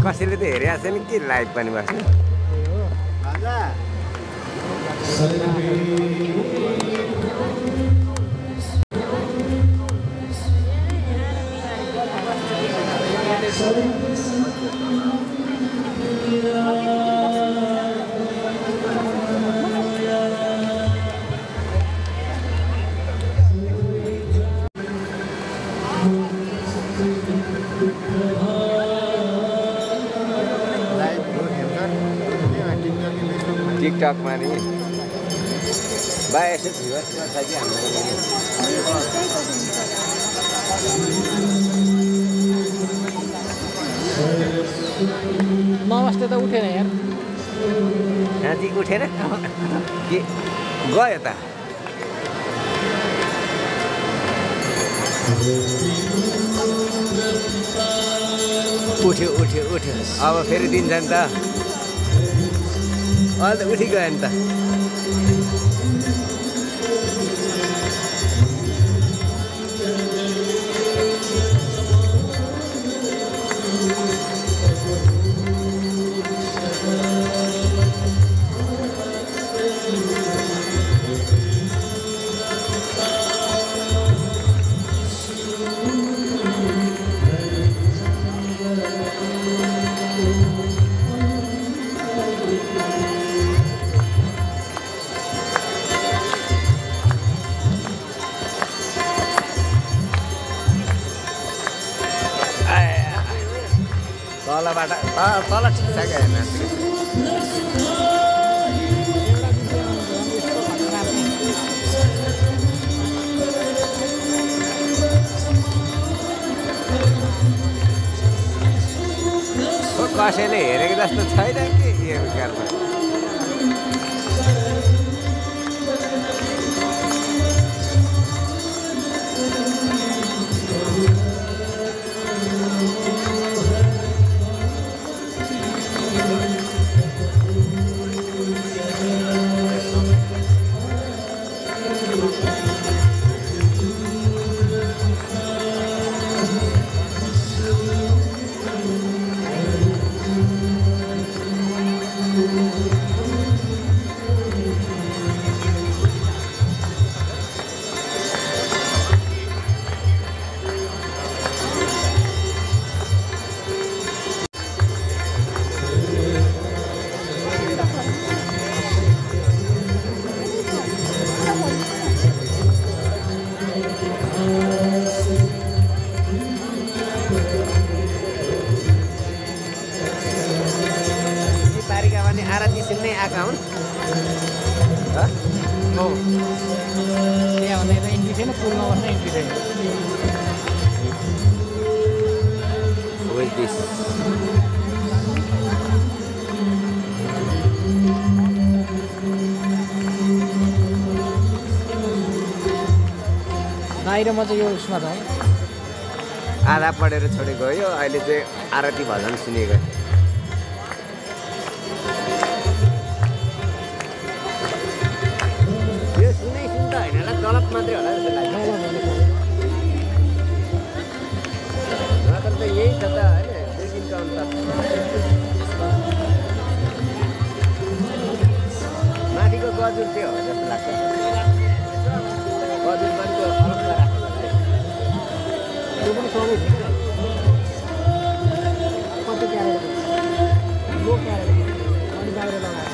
कसैले त हेरेको छैन कि लाइभ पनि बस्नु टिकटकमा नि भाइ यसो भ्युवर्स गर्छ कि हाम्रो नमस्ते त उठेन यार नाति उठेन के गयो त उठ्यो उठ्यो उठ्यो अब फेरि दिन्छ नि त अहिले त उठिगयो नि त तलबाट तल ठिक छ क्या कसैले हेरेको जस्तो छैन कि यो घरमा आरती सुन्नै आएका हुन् हो त्यहाँ भन्दा यता इन्ट्री छैन पुलमा बस्न इन्ट्री छैन Who is this? बाहिर म चाहिँ यो उसमा छ आधा पढेर छोडेको हो यो अहिले चाहिँ आरती भजन सुनेको यो सुनै सुन्दा होइन होला गलत मात्रै होला जस्तो लाग्छ नत्र त यही छ त होइन देखिन्छ अन्त माथिको गजुर त्यो हो जस्तो लाग्छ गजुर पनि त्यो अलग राखेको त्यो पनि सबै कति क्यारेट लो क्यारेट अनि बाहिर लगाएर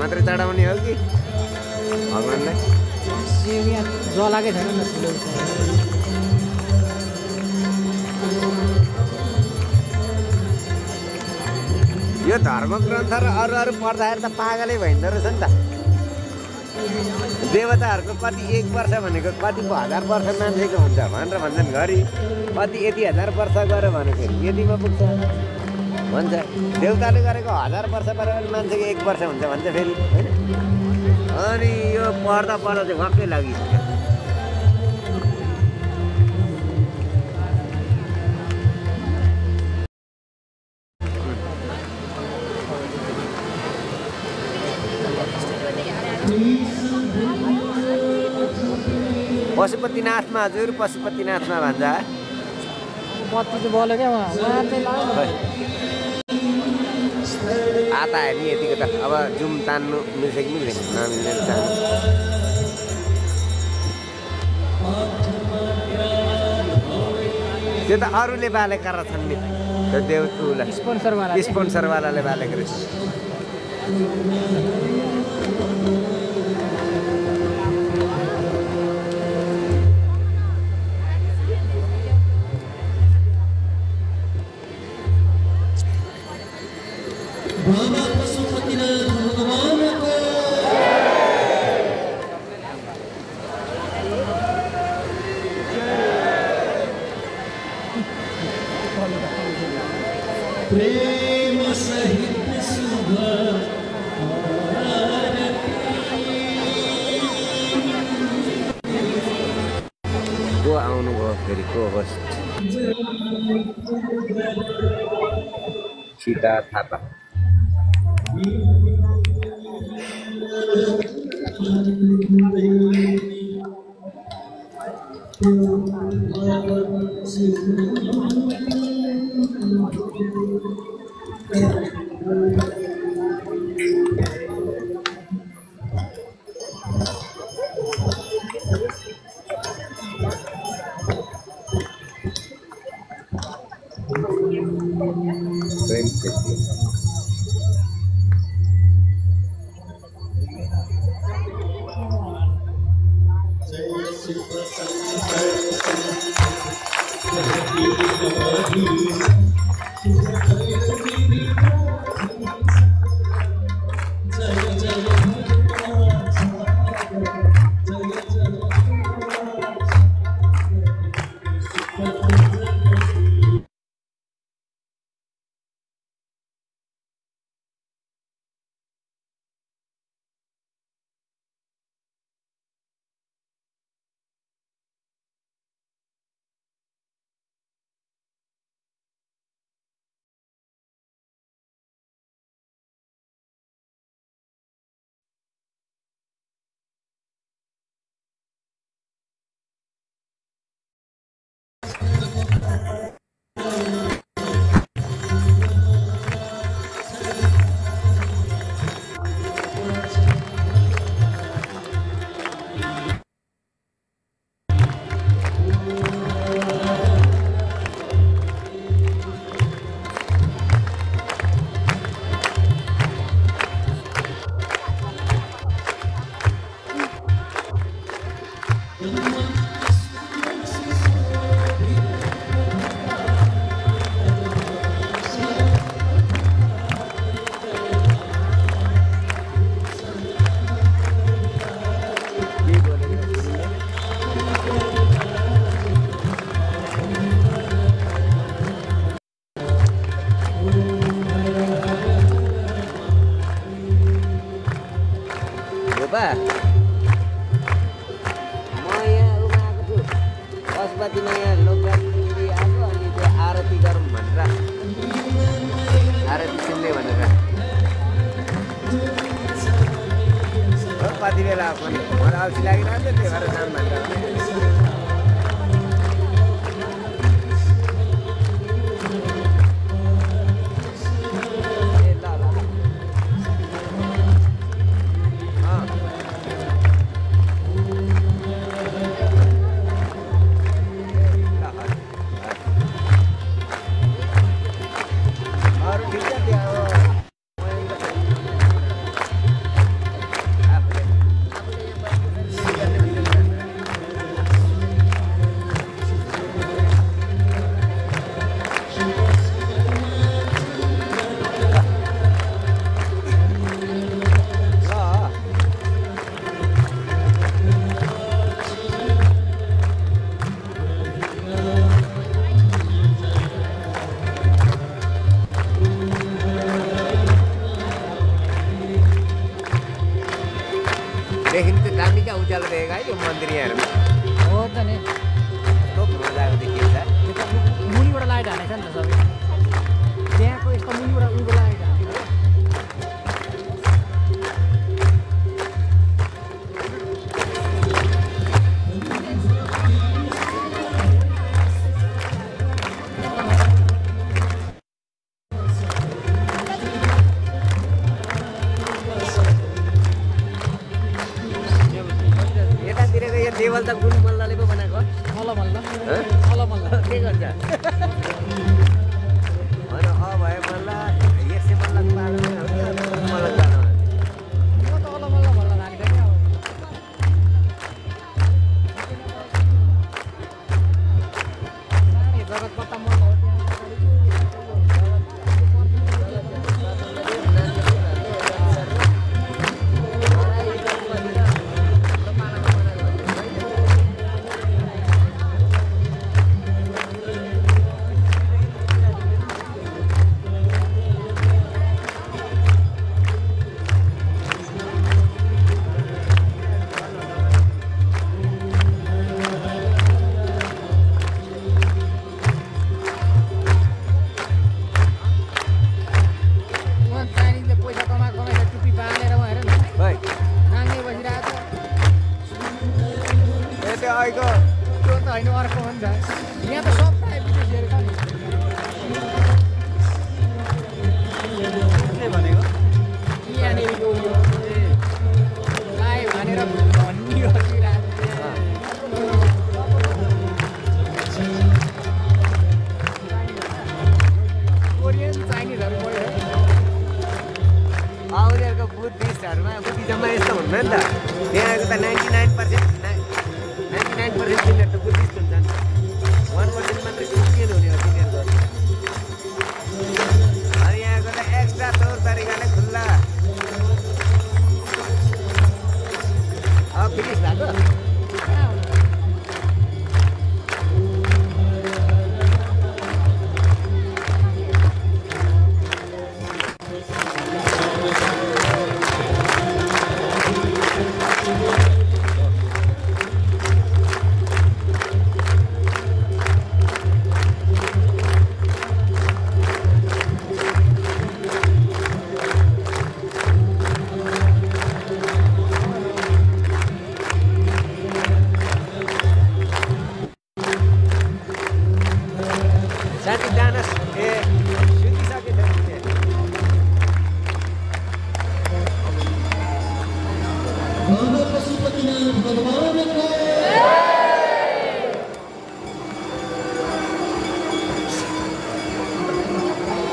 मात्रै चढाउने हो कि भगवान्लाई जलाकै छैन न ठुलो यो धर्मग्रन्थ र अरू पढ्दाखेरि त पागलै भइँदो रहेछ नि त देवताहरूको कति 1 वर्ष भनेको कति 1000 वर्ष मान्छेको हुन्छ भनेर भन्छन् घरि कति यति 1000 वर्ष गऱ्यो भने फेरि यतिमा पुग्छ भन्छ देवताले गरेको 1000 वर्ष गरेर मान्छेको 1 वर्ष हुन्छ भन्छ फेरि होइन अनि यो पढ्दा चाहिँ वाक्कै लागिसक्यो पशुपतिनाथमा हजुर पशुपतिनाथमा भन्छ बत्ती चाहिँ बल्यो क्या उहाँ चाहिँ लाग्यो आता आयो नि यतिको त अब जुम तान्नु मिल्छ कि मिल्दैन नमिल्ने तान्नु त्यो त अरूले बालेका रहेछन् नि त्यो देउतुलाई स्पोन्सरवालाले बालेको रहेछ प्रेम सहित को आउनुभयो फेरि को होस्ट सीता थापा पशुपतिमा यहाँ लोकगाडी आएको अनि त्यो आरती गरौँ भनेर आरती सुन्ने भनेर कति बेला पनि मलाई अल्छी लागिरहेको थियो त्यही भएर जाम भनेर देखिनु त दामी क्या उज्यालो देखेको है यो मन्दिर यहाँहरूमा हो त नि कस्तो मजाको देखिन्छ त्यो त मुनिबाट लाइट हालेको छ नि त सबै त्यहाँको यस्तो मुनिबाट उनीको लाइट हालेको टेबल त कुन मल्लले पो बनाएको मल्ल मल्ल हँ? मल्ल मल्ल के गर्छ होइन भयो मल्ल यसै मल्ल पाल्नु मल्ल जानु म त मल्ल मल्ल मल्ल नानी नि अब नानी जगत पत्ता मल्ल हो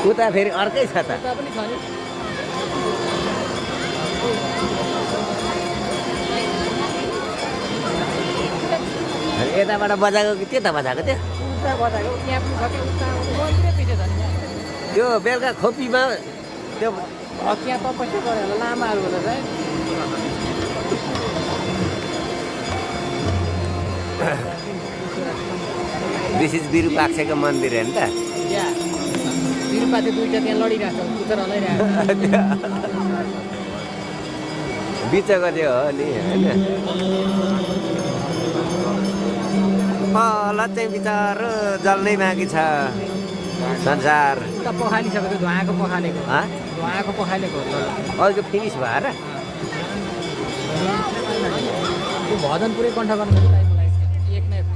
उता फेरि अर्कै छ त पनि छ नि यताबाट बजाएको कि त्यता बजाएको त्यो उता बजाएको यहाँ पनि छ कि उता मन्दिरै पछि छ नि त्यो बेलुका खोपीमा त्यो यहाँ तपस्या गरे होला लामाहरू होला चाहिँ दिस इज विरूपाक्षको मन्दिर हो नि त या विरूपाते दुईटा त्यहाँ लडिरहेको छ कुचर हलाइरहेको बिचको त्यो हो नि होइन ल चाहिँ बिचारो जल्नै बाँकी छ संसार उता पखालिसक्यो त्यो धुवाको पखालेको धुवाको पखालेको अघिको फिनिस भएर त्यो भजन पुरै कण्ठ गर्नु छ मलाई एक न एक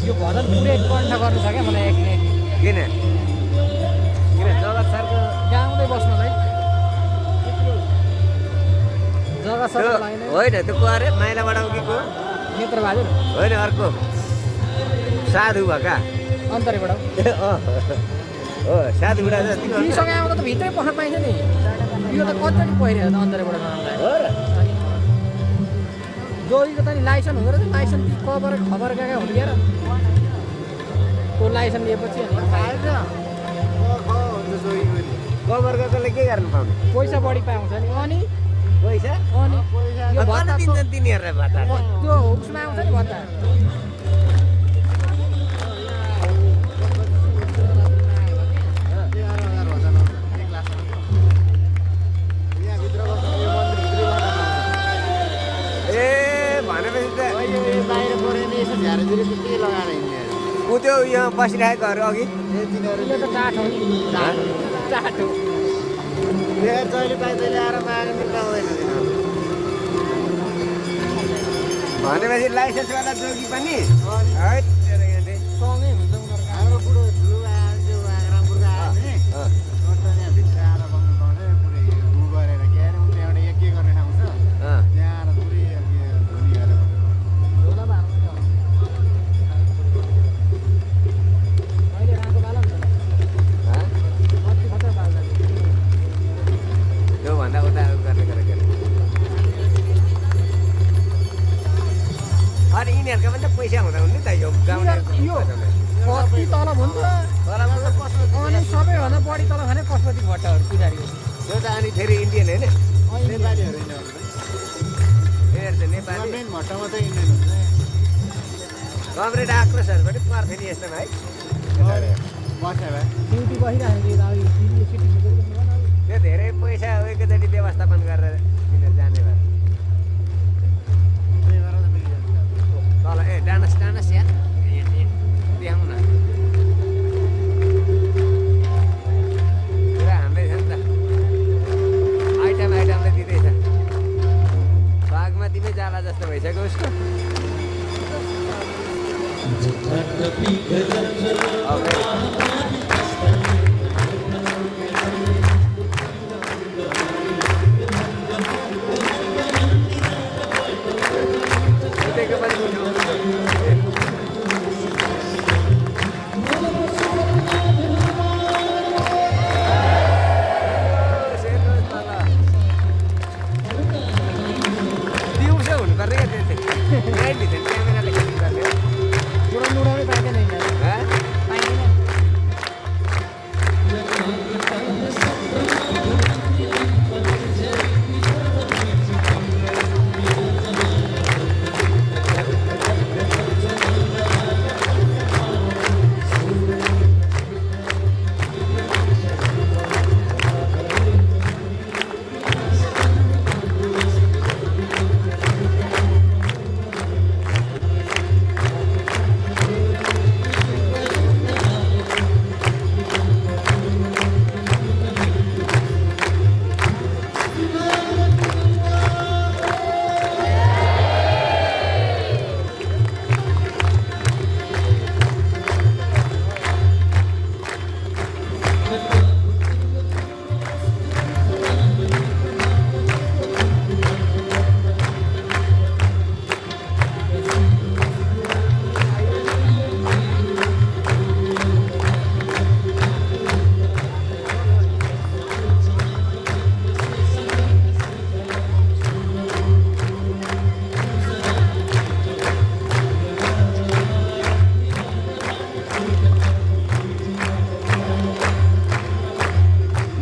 यो भजन पुरै कण्ठ गर्नु छ क्या मलाई एक न एक किन जगत सरको गाउँदै बस्नलाई जग्गा सरको लागि होइन त्यो को अरे माइलाबाट उकिको नेत्रबहादुर होइन अर्को साधु भएका अन्तरबाट हो साधुबाट जति तीसँग आउँदा त भित्रै पख्न पाइन्छ नि यो त कतिचोटि पहिरो त अन्तरबाट बनाउँदा हो र जोडीको त नि लाइसेन्स हुँदो रहेछ लाइसेन्स खबर गएका हुँदैन र त्यो लाइसेन्स लिएपछि कभर गर्दाले के गर्नु पाउने पैसा बढी पाउँछ नि अनि पैसा अनि यो भत्ता दिन्छ तिनीहरूलाई भत्ता त्यो उसमा आउँछ नि भत्ता ऊ त्यो यहाँ बसिरहेकोहरू अघि यो त टाठो नि टाठो जहिले पाइ तैँले आएर माग्नु पाउँदैन भनेपछि लाइसेन्सवाला जोगी पनि है सँगै हुन्छ उनीहरूको हाम्रो बुढो ठुलो आयो रामपुरको आयो भने भित्र आएर बस्नु पाउने पुरै उ गरेर के अरे त्यहाँबाट एक के गर्ने ठाउँ छ त्यहाँ आएर पुरै धुनी गरेर अनि यिनीहरूको पनि त पैसा हुँदा हुने त यो गाउँले यो कति तलब हुन्छ अनि सबैभन्दा बढी तलब खाने पशुपति भट्टहरू पुजारीको त्यो त अनि फेरि इन्डियन होइन नेपालीहरू यिनीहरू यिनीहरू त नेपाली मेन भट्टा मात्रै इन्डियन हुन्छ कमरेड आक्रोशहरूबाट पर्छ नि यस्तोमा है बस्ने भए ड्युटी बसिरहेको त्यो धेरै पैसा एकैचोटि व्यवस्थापन गरेर यिनीहरू जाने भएर त्यही भएर त मिलिजान्छ तल ए डानस डानस या देखाउँ न पुरा हान्दैछ नि त आइटमले दिँदैछ बागमतीमै जाला जस्तो भइसक्यो उसको दिउँसो हुनुपर्ने क्या त्यो चाहिँ नाइटभित्र क्यामेराले खिच्नु पर्ने उडाउनै पाइँदैन पाइँदैन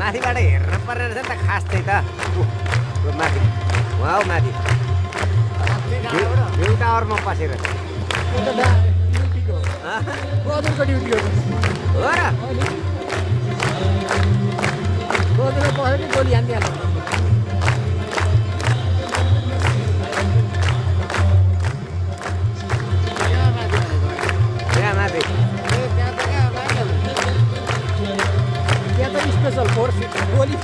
माथिबाट हेर्न पर्ने रहेछ नि त खास चाहिँ त माथि उहाँ हो माथि भ्यू टावरमा पसेर ड्युटीको गजरको ड्युटी हो र गजरमा पसेर नि गोली हान्दिहाल्छ त्यहाँ माथि त्यहाँ त स्पेसल फोर्स गोली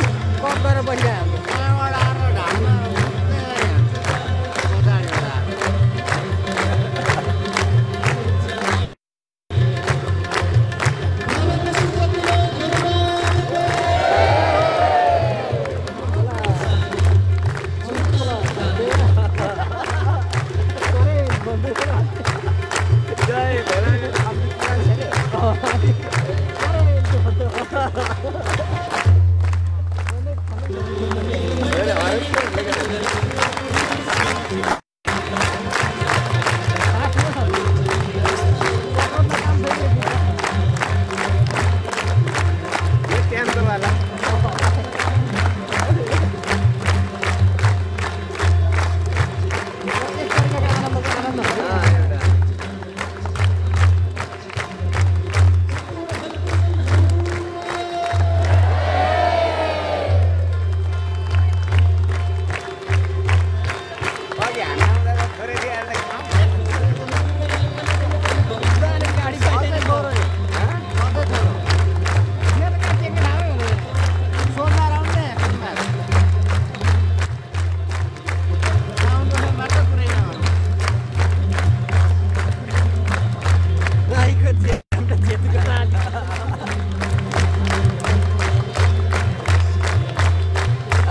कम गरेर बसिरहेको त्यहाँबाट आएर ढाडमा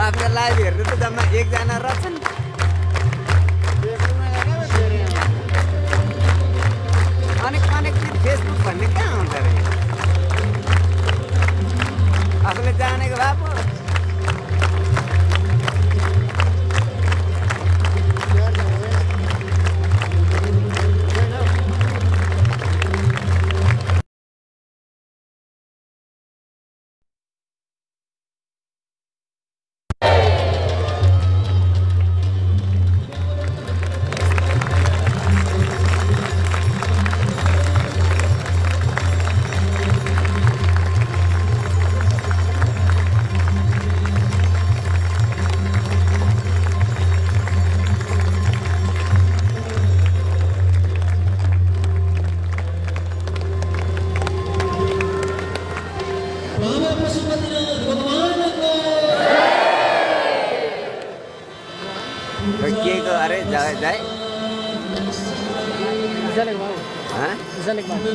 आफ्नो लाइभ हेर्नु त जम्मा एकजना रहेछन् खै के को अरे जाए जाए चलेको बाबु हाँ चलेको बाबु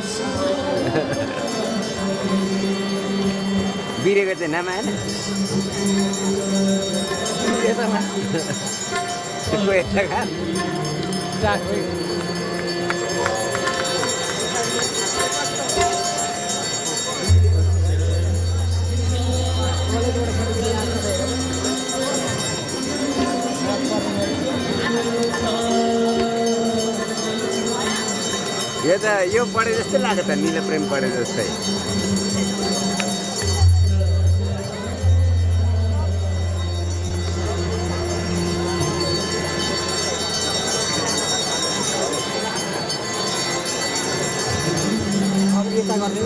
बिरेको चाहिँ नाम आएन यतामा को यता खा चाको यो त यो पढे जस्तै लाग्यो त नील प्रेम पढे जस्तै अब यता गर्ने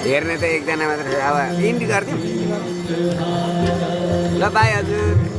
हेर्ने त एकजना मात्र अब इन्डी गरिदिउँ ल बाई हजुर